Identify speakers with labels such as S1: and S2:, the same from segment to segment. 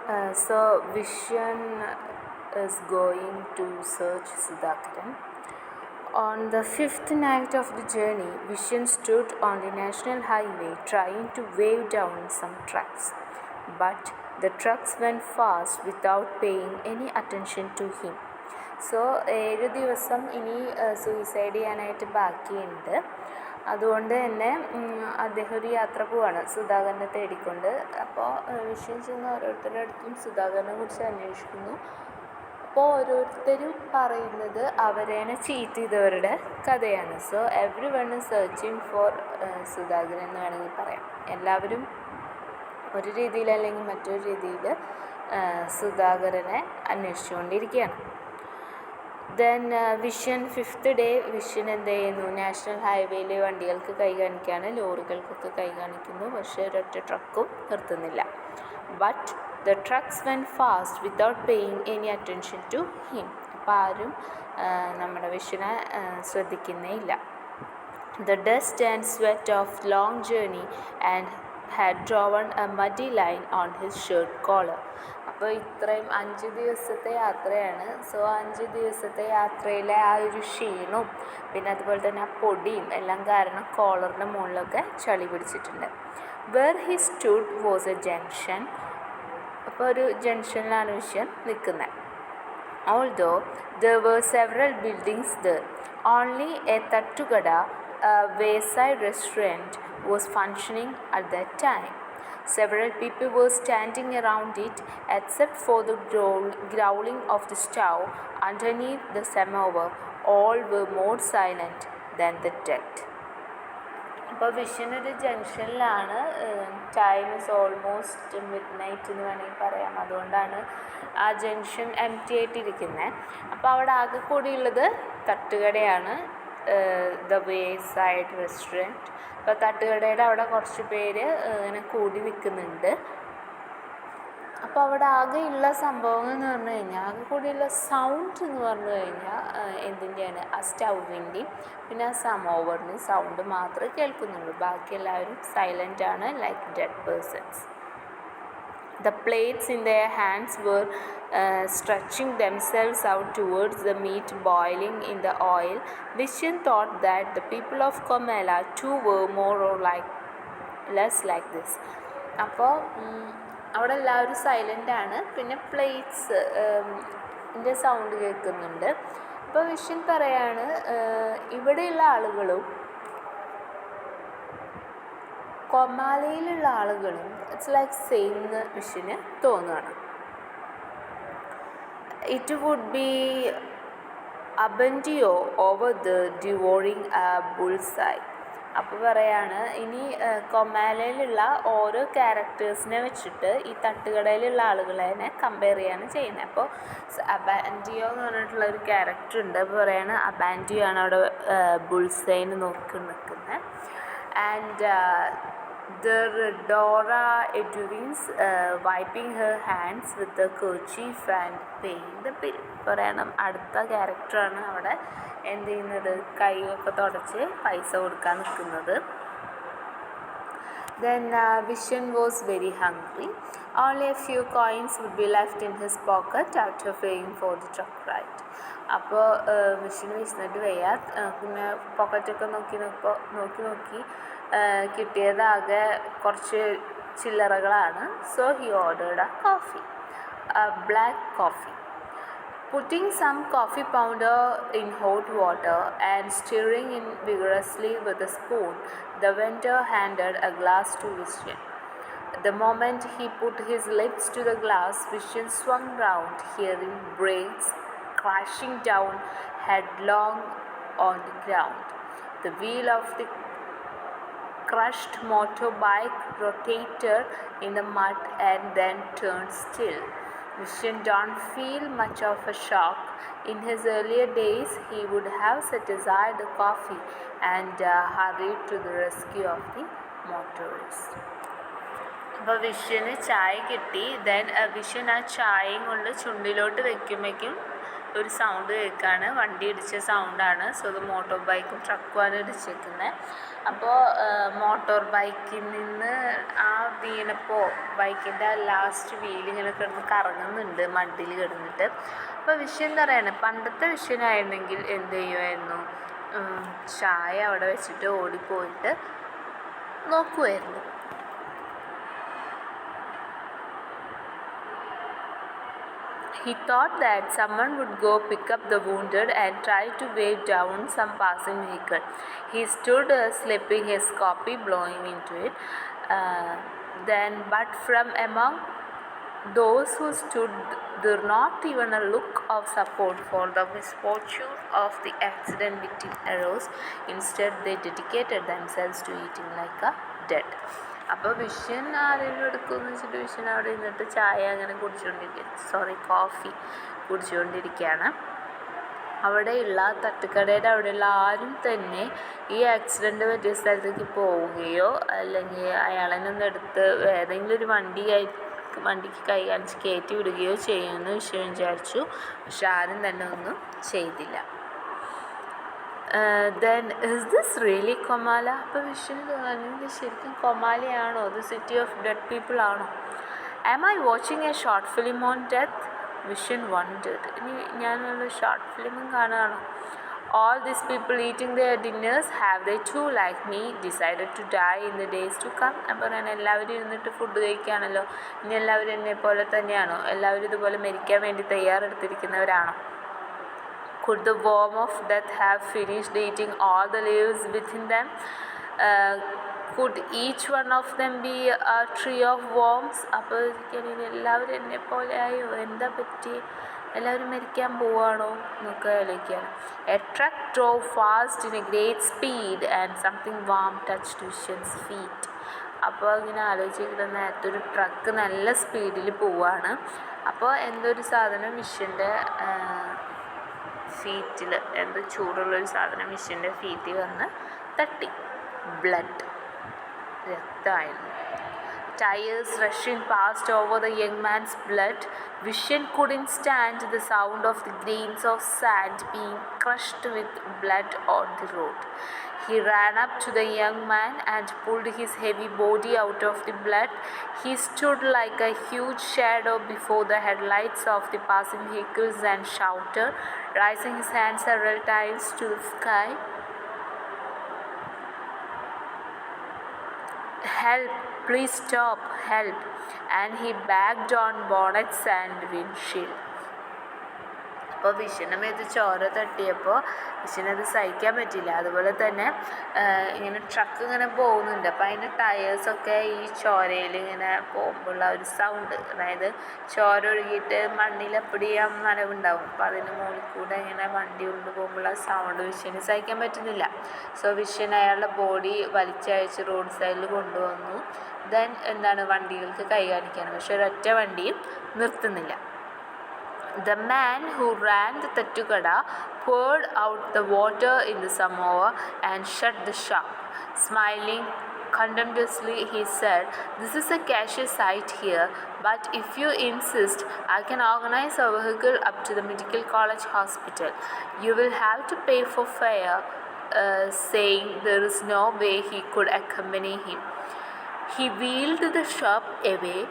S1: So Vishen is going to search Sudhakaran. On the fifth night of the journey, Vishen stood on the national highway trying to wave down some trucks. But the trucks went fast without paying any attention to him. So 7 ദിവസം ഇനി suicide ചെയ്യാനായിട്ട് ബാക്കിയുണ്ട്. അതുകൊണ്ട് തന്നെ അദ്ദേഹം ഒരു യാത്ര പോവാണ് സുധാകരനെ തേടിക്കൊണ്ട്. അപ്പോൾ വിഷയം ചെന്ന് ഓരോരുത്തരുടെ അടുത്തും സുധാകരനെ കുറിച്ച് അന്വേഷിക്കുന്നു. അപ്പോൾ ഓരോരുത്തരും പറയുന്നത് അവരേനെ ചീറ്റ് ചെയ്തവരുടെ കഥയാണ്. So every one is searching for Sudhakaran എന്ന് വേണമെങ്കിൽ പറയാം. എല്ലാവരും ഒരു രീതിയിൽ അല്ലെങ്കിൽ മറ്റൊരു രീതിയിൽ സുധാകരനെ അന്വേഷിച്ചുകൊണ്ടിരിക്കുകയാണ്. Then Vision fifth day Vision എന്ത് ചെയ്യുന്നു, നാഷണൽ ഹൈവേയിൽ വണ്ടികൾക്ക് കൈ കാണിക്കുകയാണ്, ലോറികൾക്കൊക്കെ കൈ കാണിക്കുന്നു. പക്ഷേ ഒരൊറ്റ ട്രക്കും നിർത്തുന്നില്ല. But the trucks went fast without paying any attention to him. അപ്പോൾ ആരും നമ്മുടെ വിഷനെ ശ്രദ്ധിക്കുന്നേ ഇല്ല. The dust and sweat of long journey and had drawn a muddy line on his shirt collar. അപ്പോൾ ഇത്രയും 5 ദിവസത്തെ യാത്രയാണ്. സോ 5 ദിവസത്തെ യാത്രയിലെ ആ ഒരു ക്ഷീണവും പിന്നെ അതുപോലെ തന്നെ ആ പൊടിയും എല്ലാം കാരണം കോളറിൻ്റെ മുകളിലൊക്കെ ചളി പിടിച്ചിട്ടുണ്ട്. Where he stood was a junction. അപ്പോൾ ഒരു ജംഗ്ഷനിലാണ് വിഷയം നിൽക്കുന്നത്. Although there were several buildings there, only a തട്ടുകട, a wayside restaurant, was functioning at that time. Several people were standing around it, except for the growling of the stove underneath the samovar. All were more silent than the dead. അപ്പോൾ Vision ഒരു ജംഗ്ഷനിലാണ്. Time is almost midnight എന്ന് വേണമെങ്കിൽ പറയാം. അതുകൊണ്ടാണ് ആ junction empty ആയിട്ടിരിക്കുന്നത്. അപ്പോൾ അവിടെ ആകെ കൂടിയുള്ളത് തട്ടുകടയാണ്, ദ വേ സൈഡ് റെസ്റ്റോറൻറ്റ്. അപ്പോൾ തട്ടുകടയുടെ അവിടെ കുറച്ച് പേര് ഇങ്ങനെ കൂടി നിൽക്കുന്നുണ്ട്. അപ്പോൾ അവിടെ ആകെയുള്ള സംഭവങ്ങൾ എന്ന് പറഞ്ഞു കഴിഞ്ഞാൽ, ആകെ കൂടിയുള്ള സൗണ്ട് എന്ന് പറഞ്ഞു കഴിഞ്ഞാൽ എന്തിൻ്റെയാണ്, ആ സ്റ്റൗവിൻ്റെയും പിന്നെ ആ സമോവറിൻ്റെയും സൗണ്ട് മാത്രമേ കേൾക്കുന്നുള്ളൂ. ബാക്കി എല്ലാവരും സൈലൻ്റ് ആണ്, like dead persons. The plates in their hands were stretching themselves out towards the meat boiling in the oil. Vishen thought that the people of Comala too were more or less like this. അപ്പോൾ അവിടെ എല്ലാവരും silent ആണ്. പിന്നെ plates ൻ്റെ sound കേൾക്കുന്നുണ്ട്. അപ്പോൾ vision പറയാണ് ഇവിടെയുള്ള ആളുകളും കൊമാലയിലുള്ള ആളുകളും ഇറ്റ്സ് ലൈക്ക് സെയിം എന്ന് വിഷന് തോന്നുകയാണ്. It would be Abundio over the devouring a bullseye. അപ്പോൾ പറയാണ് ഇനി കൊമാലയിലുള്ള ഓരോ ക്യാരക്ടേഴ്സിനെ വെച്ചിട്ട് ഈ തട്ടുകടയിലുള്ള ആളുകളെ കമ്പയർ ചെയ്യാണ് ചെയ്യുന്നത്. അപ്പോൾ അബാൻഡിയോ എന്ന് പറഞ്ഞിട്ടുള്ള ഒരു ക്യാരക്ടർ ഉണ്ട്. അപ്പോൾ പറയാണ് അബാൻഡിയോ ആണ് അവിടെ ബുൾസൈന് നോക്കി നിൽക്കുന്നത്. And the Dora Edwins wiping her hands with the kerchief and paying the bill. പറയണം അടുത്ത ക്യാരക്ടറാണ് അവിടെ എന്ത് ചെയ്യുന്നത്, കൈയൊക്കെ തുടച്ച് പൈസ കൊടുക്കാൻ നിൽക്കുന്നത്. Then Vishen was very hungry. Only a few coins would be left in his pocket after paying for the truck ride. അപ്പോൾ വിഷന് വിശന്നിട്ട് വയ്യ. പിന്നെ പോക്കറ്റൊക്കെ നോക്കി കിട്ടിയതാകെ കുറച്ച് ചില്ലറകളാണ്. So he ordered a coffee, black coffee. Putting some coffee powder in hot water and stirring it vigorously with a spoon, the vendor handed a glass to Vishen. The moment he put his lips to the glass, Vishen swung round, hearing brakes crashing down headlong on the ground. The wheel of the crushed motorbike rotated in the mud and then turned still. Vishen don't feel much of a shock. In his earlier days, he would have set aside the coffee and hurried to the rescue of the motorist. അപ്പോൾ വിഷന് ചായ കിട്ടി. Then vision ആ ചായയും കൊണ്ട് ചുണ്ടിലോട്ട് വെക്കുമ്പോഴേക്കും ഒരു sound കേൾക്കുകയാണ്. വണ്ടി ഇടിച്ച സൗണ്ടാണ്. സോ അത് മോട്ടോർ ബൈക്കും ട്രക്കുമാണ് ഇടിച്ചേക്കുന്നത്. അപ്പോൾ മോട്ടോർ ബൈക്കിൽ നിന്ന് ആ വീണപ്പോൾ ബൈക്കിൻ്റെ ലാസ്റ്റ് വീൽ ഇങ്ങനെ കിടന്ന് കറങ്ങുന്നുണ്ട് മണ്ണിൽ കിടന്നിട്ട്. അപ്പോൾ വിഷയം എന്താ പറയുക, പണ്ടത്തെ വിഷയമായിരുന്നെങ്കിൽ എന്ത് ചെയ്യുമായിരുന്നു, ചായ അവിടെ വെച്ചിട്ട് ഓടിപ്പോയിട്ട് നോക്കുമായിരുന്നു. He thought that someone would go pick up the wounded and try to wave down some passing vehicle. He stood slipping his copy, blowing into it. But from among those who stood there not even a look of support for the misfortune of the accident victim arose. Instead, they dedicated themselves to eating like a dead. അപ്പോൾ vision ആരെങ്കിലും എടുക്കുമെന്ന് വെച്ചിട്ട് vision അവിടെ ഇരുന്നിട്ട് ചായ അങ്ങനെ coffee കുടിച്ചുകൊണ്ടിരിക്കുകയാണ്. അവിടെയുള്ള തട്ടുകടയുടെ അവിടെയുള്ള ആരും തന്നെ ഈ ആക്സിഡൻറ്റ് പറ്റിയ സ്ഥലത്തേക്ക് പോവുകയോ അല്ലെങ്കിൽ അയാളെ നിന്നെടുത്ത് ഏതെങ്കിലും ഒരു വണ്ടിക്ക് കൈ കാണിച്ച് കയറ്റി വിടുകയോ ചെയ്യുമെന്ന് വിഷയം വിചാരിച്ചു. പക്ഷെ ആരും തന്നെ ഒന്നും ചെയ്തില്ല. Then is this really comala? അപ്പോൾ വിഷയം തോന്നുന്നത് ശരിക്കും കൊമാലയാണോ, the city of dead people ആണോ? Am I watching a short film on death? Vision wondered. ഇനി ഞാനൊരു ഷോർട്ട് ഫിലിമും കാണുകയാണോ? All these people eating their dinners, have they too like me decided to die in the days to come? അപ്പോൾ ഞാൻ എല്ലാവരും ഇരുന്നിട്ട് food കഴിക്കുകയാണല്ലോ, ഇനി എല്ലാവരും എന്നെ പോലെ തന്നെയാണോ? എല്ലാവരും ഇതുപോലെ മരിക്കാൻ വേണ്ടി തയ്യാറെടുത്തിരിക്കുന്നവരാണോ? Could the worm of death have finished eating all the leaves within them? Could each one of them be a tree of worms? അപ്പോൾ എല്ലാവരും എന്നെ പോലെ ആയോ, എന്താ പറ്റി, എല്ലാവരും മരിക്കാൻ പോവാണോ എന്നൊക്കെ ആലോചിക്കുകയാണ്. A truck drove fast in a great speed and something warm touched Vision's feet. അപ്പോൾ ഇങ്ങനെ ആലോചിക്കുന്ന നേരത്തെ ഒരു ട്രക്ക് നല്ല സ്പീഡിൽ പോവാണ്. അപ്പോൾ എന്തൊരു സാധനം വിഷ്യൻ്റെ ഫീറ്റിൽ, എന്തോ ചൂടുള്ളൊരു സാധനം വിഷ്യൻ്റെ ഫീറ്റിൽ വന്ന് തട്ടി. Blood, രക്തമായിരുന്നു. Tires rushing past over the young man's blood. Vision couldn't stand the sound of the grains of sand being crushed with blood on the road. He ran up to the young man and pulled his heavy body out of the blood. He stood like a huge shadow before the headlights of the passing vehicles and shouted, raising his hands several times to the sky, "Help, please stop, help." And he banged on bonnets and windshield. അപ്പോൾ വിഷൻ്റെ മേത്ത് ചോര തട്ടിയപ്പോൾ വിഷനത് സഹിക്കാൻ പറ്റില്ല. അതുപോലെ തന്നെ ഇങ്ങനെ truck ഇങ്ങനെ പോകുന്നുണ്ട്. അപ്പോൾ അതിൻ്റെ ടയേഴ്സൊക്കെ ഈ ചോരയിൽ ഇങ്ങനെ പോകുമ്പോഴുള്ള ഒരു സൗണ്ട്, അതായത് ചോര ഒഴുകിയിട്ട് മണ്ണിലെപ്പിടിയാൻ നനവുണ്ടാവും. അപ്പോൾ അതിന് മുകളിൽ കൂടെ ഇങ്ങനെ വണ്ടി കൊണ്ട് പോകുമ്പോഴുള്ള സൗണ്ട് വിഷന് സഹിക്കാൻ പറ്റുന്നില്ല. സോ വിഷൻ അയാളുടെ ബോഡി വലിച്ചയച്ച് റോഡ് സൈഡിൽ കൊണ്ടുവന്നു. ദെൻ വണ്ടികൾക്ക് കൈ കാണിക്കാനും, പക്ഷെ ഒരൊറ്റ വണ്ടിയും നിർത്തുന്നില്ല. The man who ran the Tattukada poured out the water in the samovar and shut the shop. Smiling contemptuously, he said, "This is a cashier site here, but if you insist, I can organize a vehicle up to the medical college hospital. You will have to pay for fare," saying there is no way he could accompany him. He wheeled the shop away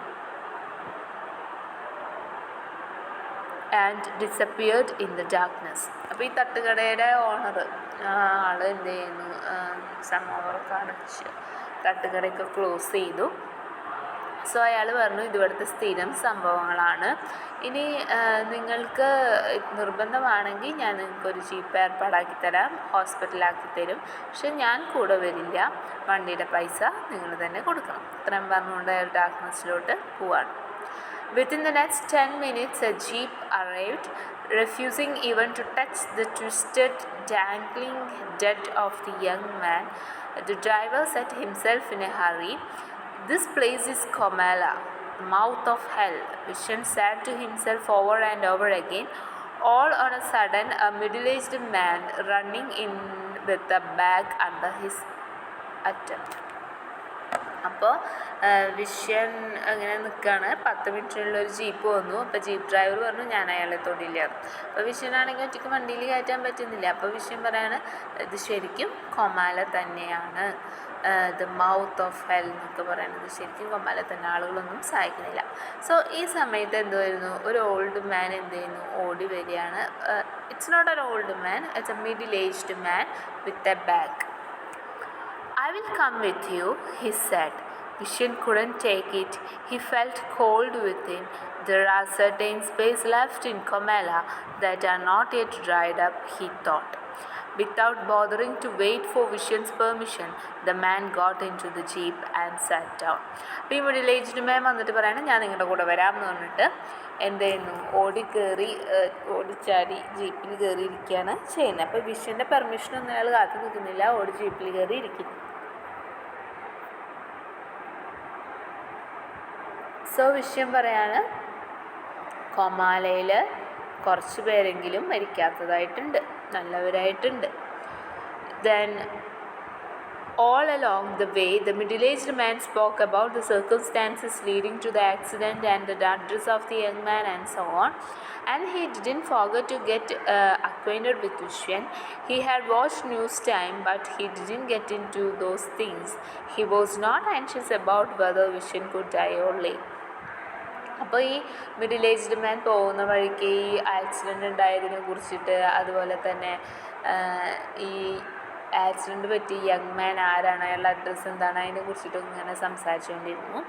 S1: and disappeared in the darkness. അപ്പോൾ ഈ തട്ടുകടയുടെ owner ആൾ എന്ത് ചെയ്യുന്നു, സമോവറൊക്കെ അടച്ച് തട്ടുകടയൊക്കെ close ചെയ്തു. So അയാൾ പറഞ്ഞു, ഇതിവിടുത്തെ സ്ഥിരം സംഭവങ്ങളാണ്, ഇനി നിങ്ങൾക്ക് നിർബന്ധമാണെങ്കിൽ ഞാൻ നിങ്ങൾക്കൊരു ജീപ്പ് ഏർപ്പാടാക്കി തരാം, ഹോസ്പിറ്റലാക്കി തരും, പക്ഷെ ഞാൻ കൂടെ വരില്ല, വണ്ടിയുടെ പൈസ നിങ്ങൾ തന്നെ കൊടുക്കണം. ഇത്രയും പറഞ്ഞുകൊണ്ട് അയാൾ ഡാർക്ക്നെസ്സിലോട്ട് പോവാണ്. Within the next 10 minutes, a jeep arrived, refusing even to touch the twisted, dangling dead of the young man. The driver said himself in a hurry, "This place is Comala, mouth of hell," Vision said to himself over and over again. All on a sudden, a middle-aged man running in with a bag under his attempt. അപ്പോൾ vision അങ്ങനെ നിൽക്കുകയാണ്. 10 മിനിറ്റിനുള്ളൊരു jeep വന്നു. അപ്പോൾ jeep driver പറഞ്ഞു ഞാൻ അയാളെ തൊടില്ല. അപ്പോൾ വിഷ്യനാണെങ്കിൽ ഒറ്റയ്ക്ക് വണ്ടിയിൽ കയറ്റാൻ പറ്റുന്നില്ല. അപ്പോൾ വിഷ്യൻ പറയാണ് ഇത് ശരിക്കും കൊമാല തന്നെയാണ്, ദ മൗത്ത് ഓഫ് ഹെൽ എന്നൊക്കെ പറയുന്നത് ശരിക്കും കൊമാല തന്നെ, ആളുകളൊന്നും സഹായിക്കുന്നില്ല. സോ ഈ സമയത്ത് എന്തുവായിരുന്നു, ഒരു ഓൾഡ് മാൻ എന്ത് ചെയ്യുന്നു, ഓടി വരികയാണ്. It's not an old man, it's a middle aged man with a bag. I will come with you, he said. Vishen couldn't take it. He felt cold within. There are certain spaces left in Comala that are not yet dried up, he thought. Without bothering to wait for Vishen's permission, the man got into the jeep and sat down. അപ്പോൾ ഈ middle aged മാൻ വന്നിട്ട് പറയണം ഞാൻ നിങ്ങളുടെ കൂടെ വരാമെന്ന് പറഞ്ഞിട്ട് എന്ത് ചെയ്യുന്നു, ഓടിച്ചാടി ജീപ്പിൽ കയറിയിരിക്കുകയാണ് ചെയ്യുന്നത്. അപ്പോൾ വിഷ്യൻ്റെ പെർമിഷനൊന്നും അയാൾ കാത്തു നിൽക്കുന്നില്ല, ഓടി ജീപ്പിൽ കയറി ഇരിക്കുന്നു. സോ വിഷയം പറയാണ് കൊമാലയിൽ കുറച്ച് പേരെങ്കിലും മരിക്കാത്തതായിട്ടുണ്ട്, നല്ലവരായിട്ടുണ്ട്. Then all along the way the middle-aged man spoke about the circumstances leading to the accident and the address of the young man and so on, and he didn't forget to get acquainted with Vishwan. He had watched news time, but he didn't get into those things. He was not anxious about whether Vishwan could die or live. അപ്പോൾ ഈ middle aged മാൻ പോകുന്ന വഴിക്ക് ഈ accident ഉണ്ടായതിനെ കുറിച്ചിട്ട്, അതുപോലെ തന്നെ ഈ accident പറ്റി യങ് മാൻ ആരാണ്, അയാളുടെ അഡ്രസ്സ് എന്താണ്, അതിനെ കുറിച്ചിട്ടൊക്കെ ഇങ്ങനെ സംസാരിച്ചുകൊണ്ടിരുന്നു.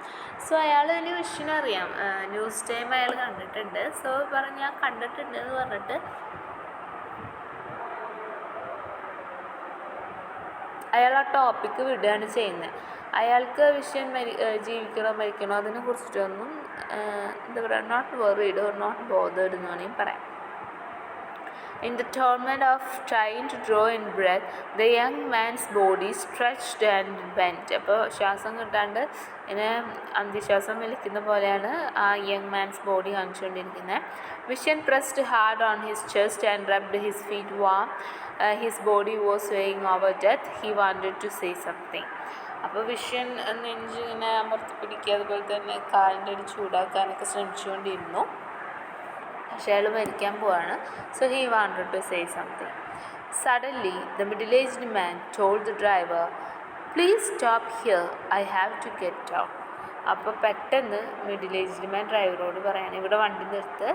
S1: സോ അയാൾ തന്നെ വിഷയനറിയാം, ന്യൂസ് ടൈം അയാൾ കണ്ടിട്ടുണ്ട്. സോ പറഞ്ഞ് ഞാൻ കണ്ടിട്ടുണ്ട് എന്ന് പറഞ്ഞിട്ട് അയാൾ ആ ടോപ്പിക്ക് വിടുകയാണ് ചെയ്യുന്നത്. അയാൾക്ക് വിഷയം ജീവിക്കണോ മരിക്കണോ അതിനെ കുറിച്ചിട്ടൊന്നും എന്താ പറയുക, not worried or not bothered എന്ന് വേണമെങ്കിൽ പറയാം. In the torment of trying to draw in breath, the young man's body stretched and bent. അപ്പോൾ ശ്വാസം കിട്ടാണ്ട് ഇങ്ങനെ അന്ത്യശ്വാസം വലിക്കുന്ന പോലെയാണ് ആ യങ് മാൻസ് ബോഡി കാണിച്ചുകൊണ്ടിരിക്കുന്നത്. Vision pressed hard on his chest and rubbed his feet warm. His body was swaying over death. He wanted to say something. അപ്പോൾ വിഷ്യൻ നെഞ്ചിങ്ങനെ അമർത്തി പിടിക്കുക, അതുപോലെ തന്നെ കാലിൻ്റെ ഒരു ചൂടാക്കാനൊക്കെ ശ്രമിച്ചുകൊണ്ടിരുന്നു. പക്ഷേ അയാൾ മരിക്കാൻ പോവാണ്. So he wanted to say something. Suddenly the middle aged man told the driver, please stop here, I have to get out. അപ്പോൾ പെട്ടെന്ന് മിഡിൽ ഏജ്ഡ് മാൻ ഡ്രൈവറോട് പറയാണ്, ഇവിടെ വണ്ടി നിർത്ത്,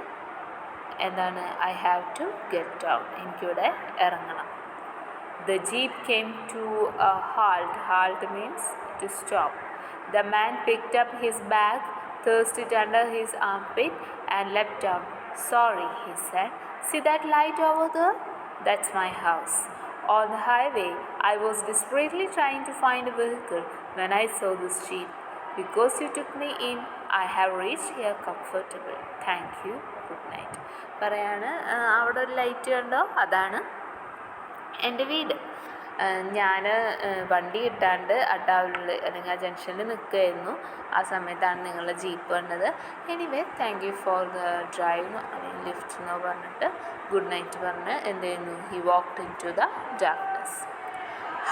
S1: എന്താണ്, I have to get out, എനിക്കിവിടെ ഇറങ്ങണം. The jeep came to a halt. Halt means to stop. The man picked up his bag, thrust it under his armpit and leapt down. Sorry, he said. See that light over there? That's my house. On the highway, I was desperately trying to find a vehicle when I saw this jeep. Because you took me in, I have reached here comfortable. Thank you. Good night. പറയാണ്, അവിടെ ഒരു light കണ്ടോ, അതാണ് എൻ്റെ വീട്. ഞാൻ വണ്ടി കിട്ടാണ്ട് അട്ടാവിൽ അല്ലെങ്കിൽ ആ ജംഗ്ഷനിൽ നിൽക്കുകയായിരുന്നു. ആ സമയത്താണ് നിങ്ങളുടെ ജീപ്പ് കണ്ടത്. Anyway thank you for the drive അല്ലെങ്കിൽ ലിഫ്റ്റ് എന്നോ പറഞ്ഞിട്ട് ഗുഡ് നൈറ്റ് പറഞ്ഞ് എന്ത് ചെയ്യുന്നു, he walked into the darkness.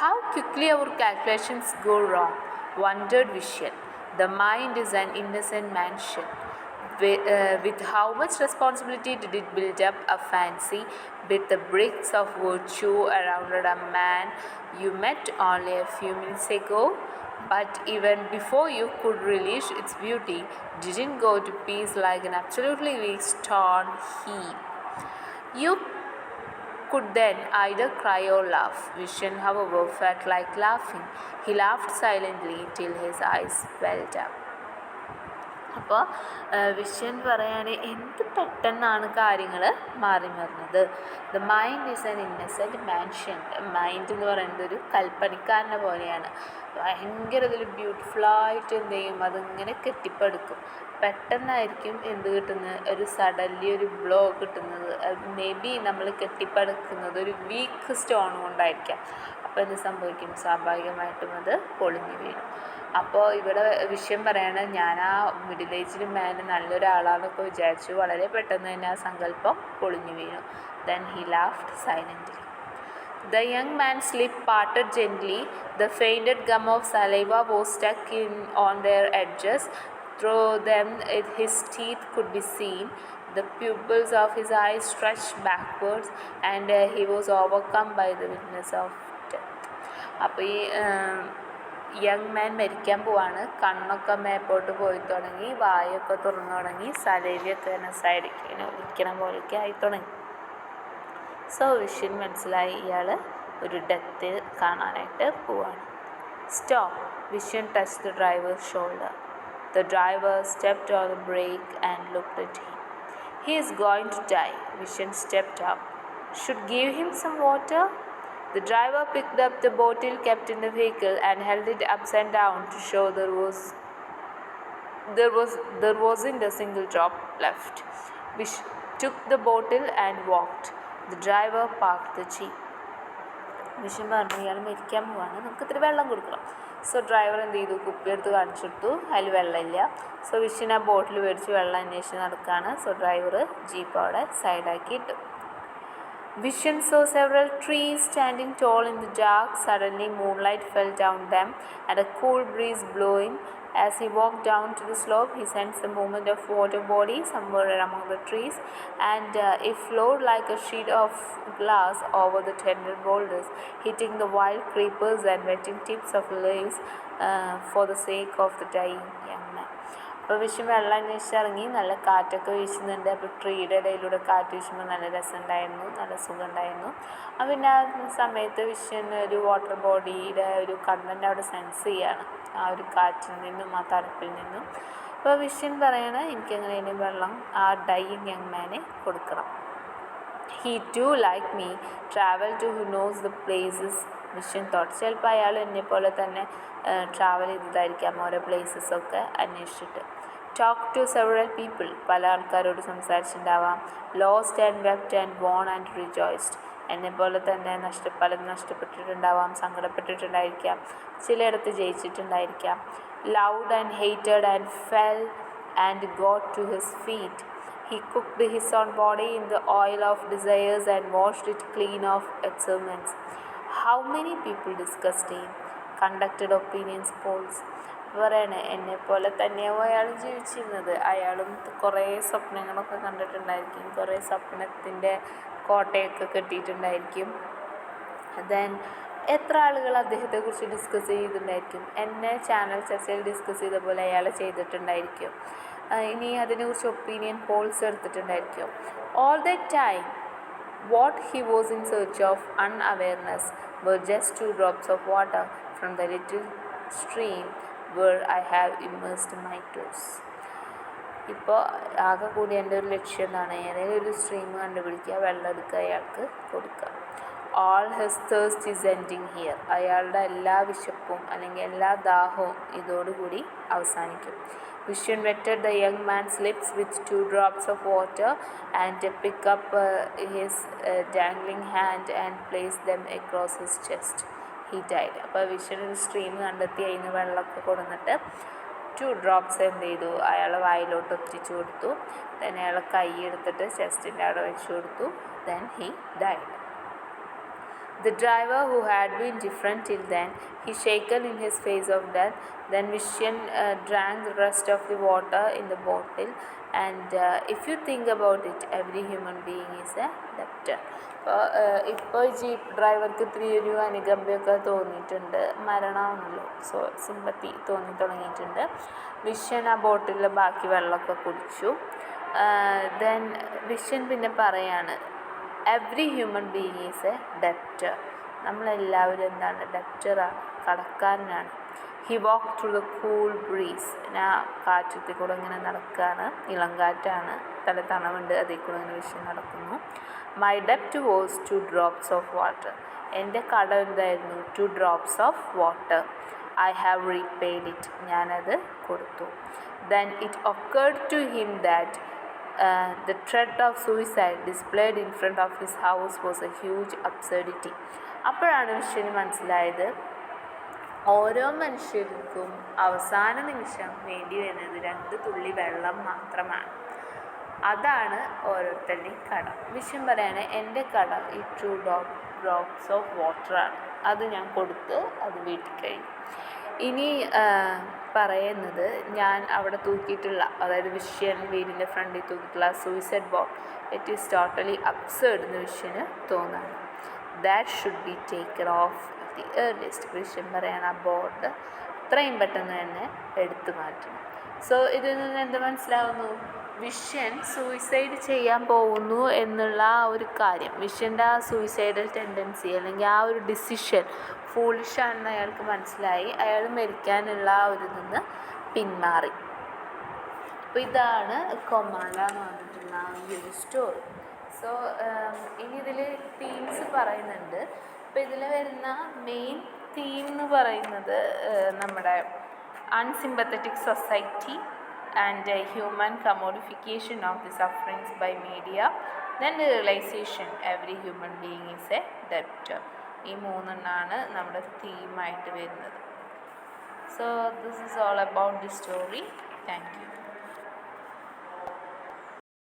S1: How quickly our calculations go wrong, wondered വിഷ്യൻ. The mind is an innocent mansion. With how much responsibility did it build up a fancy with the bricks of virtue around a man you met only a few minutes ago, but even before you could relish its beauty, didn't go to pieces like an absolutely weak stone heap. You could then either cry or laugh. Vishen, however, felt like laughing. He laughed silently till his eyes welled up. അപ്പോൾ vision പറയാൻ എന്ത് പെട്ടെന്നാണ് കാര്യങ്ങൾ മാറി മറിഞ്ഞത്. The mind is an innocent mansion. Mind എന്ന് പറയുന്നത് ഒരു കൽപ്പണിക്കാരനെ പോലെയാണ്. ഭയങ്കര ഇതിൽ ബ്യൂട്ടിഫുള്ളായിട്ട് എന്ത് ചെയ്യും, അതിങ്ങനെ കെട്ടിപ്പടുക്കും. പെട്ടെന്നായിരിക്കും എന്ത് കിട്ടുന്നത്, ഒരു സഡൻലി ഒരു ബ്ലോ കിട്ടുന്നത്. മേ ബി നമ്മൾ കെട്ടിപ്പടുക്കുന്നത് ഒരു വീക്ക് സ്റ്റോൺ കൊണ്ടായിരിക്കാം. അപ്പോൾ എന്ത് സംഭവിക്കും, സ്വാഭാവികമായിട്ടും അത് പൊളിഞ്ഞു വീഴും. അപ്പോൾ ഇവിടെ വിഷയം പറയണത്, ഞാൻ ആ മിഡിൽ ഏജ്ഡ് മാൻ നല്ലൊരാളാണെന്നൊക്കെ വിചാരിച്ചു, വളരെ പെട്ടെന്ന് തന്നെ ആ സങ്കല്പം പൊളിഞ്ഞു വീണു. Then he laughed silently. The young man's lip parted gently. The fainted gum of saliva was stuck on their edges. Through them his teeth could be seen. The pupils of his eyes stretched backwards, and he was overcome by the witness of death. അപ്പോൾ ഈ young man മരിക്കാൻ പോവാണ്. കണ്ണൊക്കെ മേപ്പോട്ട് പോയി തുടങ്ങി, വായൊക്കെ തുറന്നു തുടങ്ങി, സലേവിയൊക്കെ സൈഡിലേക്ക് ഇങ്ങനെ ഒലിക്കണ പോലെയൊക്കെ ആയി തുടങ്ങി. സോ വിഷ്യൻ മനസ്സിലായി ഇയാൾ ഒരു ഡെത്ത് കാണാനായിട്ട് പോവാണ്. Stop. Vision touch the drivers shoulder. The driver stepped on the brake and looked at him. He is going to die. Vision stepped up. Should give him some water? The driver picked up the bottle kept in the vehicle and held it upside down to show there wasn't a single drop left. Vision took the bottle and walked. The driver parked the jeep. Vision പറഞ്ഞു ഇയാൾ മരിക്കാൻ പോവാണ്, നമുക്ക് ഇത്തിരി വെള്ളം കൊടുക്കണം. So driver എന്ത് ചെയ്തു, കുപ്പിയെടുത്ത് കാണിച്ചു കൊടുത്തു, അതിൽ വെള്ളമില്ല. സോ വിഷൻ ആ ബോട്ടിൽ മേടിച്ച് വെള്ളം അന്വേഷിച്ച് നടക്കുകയാണ്. സോ ഡ്രൈവർ ജീപ്പ് അവിടെ സൈഡാക്കി ഇട്ടു. Vision saw several trees standing tall in the dark. Suddenly moonlight fell down them and a cool breeze blowing. As he walked down to the slope, he sensed the movement of water body somewhere among the trees, and it flowed like a sheet of glass over the tender boulders, hitting the wild creepers and wetting tips of leaves for the sake of the dying young man. അപ്പോൾ vision വെള്ളം അന്വേഷിച്ചിറങ്ങി. നല്ല കാറ്റൊക്കെ വീശുന്നുണ്ട്. അപ്പോൾ ട്രീയുടെ ഇടയിലൂടെ കാറ്റ് വീശുമ്പോൾ നല്ല രസമുണ്ടായിരുന്നു, നല്ല സുഖമുണ്ടായിരുന്നു. പിന്നെ ആ സമയത്ത് വിഷൻ ഒരു വാട്ടർ ബോഡിയുടെ ഒരു കണ്ടൻ്റ് അവിടെ സെൻസ് ചെയ്യാണ്, ആ ഒരു കാറ്റിൽ നിന്നും ആ തണുപ്പിൽ നിന്നും. അപ്പോൾ വിഷൻ പറയണ എനിക്കെങ്ങനെയും വെള്ളം ആ ഡൈയിങ് യങ് മാനെ കൊടുക്കണം. He too, like me, travel to who knows the places. Vision thought ചിലപ്പോൾ അയാൾ എന്നെപ്പോലെ തന്നെ ട്രാവൽ ചെയ്തതായിരിക്കാം ഓരോ പ്ലേസസൊക്കെ അന്വേഷിച്ചിട്ട്. Talk to several people. പല ആൾക്കാരോട് സംസാരിച്ചിട്ടുണ്ടാവാം. Lost and wept and won and rejoiced. എന്നെപ്പോലെ തന്നെ പലതും നഷ്ടപ്പെട്ടിട്ടുണ്ടാവാം, സങ്കടപ്പെട്ടിട്ടുണ്ടായിരിക്കാം, ചിലയിടത്ത് ജയിച്ചിട്ടുണ്ടായിരിക്കാം. Loved and hated and fell and got to his feet. He cooked his own body in the oil of desires and washed it clean of excrements. How many people discussed him? Conducted opinions polls. പറയണേ എന്നെപ്പോലെ തന്നെയാവും അയാളും ജീവിച്ചിരുന്നത്. അയാളും കുറേ സ്വപ്നങ്ങളൊക്കെ കണ്ടിട്ടുണ്ടായിരിക്കും, കുറേ സ്വപ്നത്തിൻ്റെ കോട്ടയൊക്കെ കെട്ടിയിട്ടുണ്ടായിരിക്കും. Then എത്ര ആളുകൾ അദ്ദേഹത്തെക്കുറിച്ച് ഡിസ്കസ് ചെയ്തിട്ടുണ്ടായിരിക്കും. എന്നെ ചാനൽ ചർച്ചയിൽ ഡിസ്കസ് ചെയ്ത പോലെ അയാൾ ചെയ്തിട്ടുണ്ടായിരിക്കും. ഇനി അതിനെക്കുറിച്ച് ഒപ്പീനിയൻ പോൾസ് എടുത്തിട്ടുണ്ടായിരിക്കും. All that time what he was in search of, unawareness, were just 2 drops of water from the little stream where I have immersed my toes. ഇപ്പോൾ ആകെ കൂടി എൻ്റെ ഒരു ലക്ഷ്യം എന്താണ്, ഏതെങ്കിലും ഒരു സ്ട്രീം കണ്ടുപിടിക്കുക, വെള്ളം എടുക്കുക, അയാൾക്ക് കൊടുക്കുക. All his thirst is ending here. അയാളുടെ എല്ലാ വിശപ്പും അല്ലെങ്കിൽ എല്ലാ ദാഹവും ഇതോടുകൂടി അവസാനിക്കും. Vision wetted the young man's lips with 2 drops of water and picked up his dangling hand and placed them across his chest. He died. അപ്പോൾ വിഷൻ ഒരു സ്ട്രീം കണ്ടെത്തി അതിന് വെള്ളമൊക്കെ കൊടുന്നിട്ട് 2 ഡ്രോപ്സ് എന്ത് ചെയ്തു, അയാളെ വായിലോട്ട് എത്തിച്ചു കൊടുത്തു. then അയാളെ കൈ എടുത്തിട്ട് ചെസ്റ്റിൻ്റെ അവിടെ വെച്ച് കൊടുത്തു. then he died. The driver, who had been different till then, he shaken in his face of death. Then Vision drank the rest of the water in the bottle. And if you think about it, every human being is a debtor. ഇപ്പോൾ jeep ഡ്രൈവർക്ക് ഇത്തിരി ഒരു അനുകമ്പയൊക്കെ തോന്നിയിട്ടുണ്ട്, മരണമാണല്ലോ, so sympathy തോന്നി തുടങ്ങിയിട്ടുണ്ട്. Vision ആ ബോട്ടിലിൽ ബാക്കി വെള്ളമൊക്കെ കുടിച്ചു. ദെൻ വിഷൻ പിന്നെ പറയാണ്, every human being is a debtor. നമ്മളെല്ലാവരും എന്താണ്, ഡെപ്റ്ററാണ്, കടക്കാരനാണ്. He walk through the cool breeze. ഞാൻ കാറ്റത്തിൽ കൂടെ ഇങ്ങനെ നടക്കുകയാണ്, ഇളം കാറ്റാണ്, തല തണവുണ്ട്, അതിൽ കൂടെ ഇങ്ങനെ വിഷൻ നടക്കുന്നു. മൈ ഡെപ്റ്റ് വാസ് 2 ഡ്രോപ്സ് ഓഫ് വാട്ടർ. എൻ്റെ കടം എന്തായിരുന്നു, 2 drops of water. I have repaid it. ഞാനത് കൊടുത്തു. Then it occurred to him that the threat of suicide displayed in front of his house was a huge absurdity. അപ്പോഴാണ് വിഷന് മനസ്സിലായത്, ഓരോ മനുഷ്യർക്കും അവസാന നിമിഷം വേണ്ടി വരുന്നത് 2 തുള്ളി വെള്ളം മാത്രമാണ്. അതാണ് ഓരോരുത്തരുടെയും കടം. വിഷൻ പറയാണ്, എൻ്റെ കടം ഈ 2 ഡ്രോപ്സ് ഓഫ് വാട്ടറാണ്. അത് ഞാൻ കൊടുത്ത് അത് വീട്ടിൽ കഴിഞ്ഞു. ഇനി പറയുന്നത് ഞാൻ അവിടെ തൂക്കിയിട്ടുള്ള, അതായത് വിഷ്യൻ വീടിൻ്റെ ഫ്രണ്ടിൽ തൂക്കിയിട്ടുള്ള suicide board, it is totally absurd എന്ന് വിഷ്യന് തോന്നാണ്. That should be taken off the earliest. Vision പറയാണ് ആ ബോർഡ് എത്രയും പെട്ടെന്ന് തന്നെ എടുത്തു മാറ്റണം. സോ ഇതിൽ നിന്ന് എന്ത് മനസ്സിലാവുന്നു? വിഷ്യൻ സൂയിസൈഡ് ചെയ്യാൻ പോകുന്നു എന്നുള്ള ആ ഒരു കാര്യം, വിഷ്യൻ്റെ ആ സൂയിസൈഡൽ ടെൻഡൻസി അല്ലെങ്കിൽ ആ ഒരു ഡിസിഷൻ ഫൂളിഷാണെന്ന് അയാൾക്ക് മനസ്സിലായി. അയാൾ മരിക്കാനുള്ള ആ ഒരു നിന്ന് പിന്മാറി. അപ്പോൾ ഇതാണ് കൊമാല എന്ന് പറഞ്ഞിട്ടുള്ള ആ ഒരു സ്റ്റോറി. സോ ഇനി ഇതിൽ തീംസ് പറയുന്നുണ്ട്. അപ്പോൾ ഇതിൽ വരുന്ന മെയിൻ തീം എന്ന് പറയുന്നത് നമ്മുടെ unsympathetic society and human commodification of the sufferings by media, then the realization every human being is a debtor. ഈ മൂന്നെണ്ണമാണ് നമ്മുടെ തീമായിട്ട് വരുന്നത്. So this is all about the story. Thank you.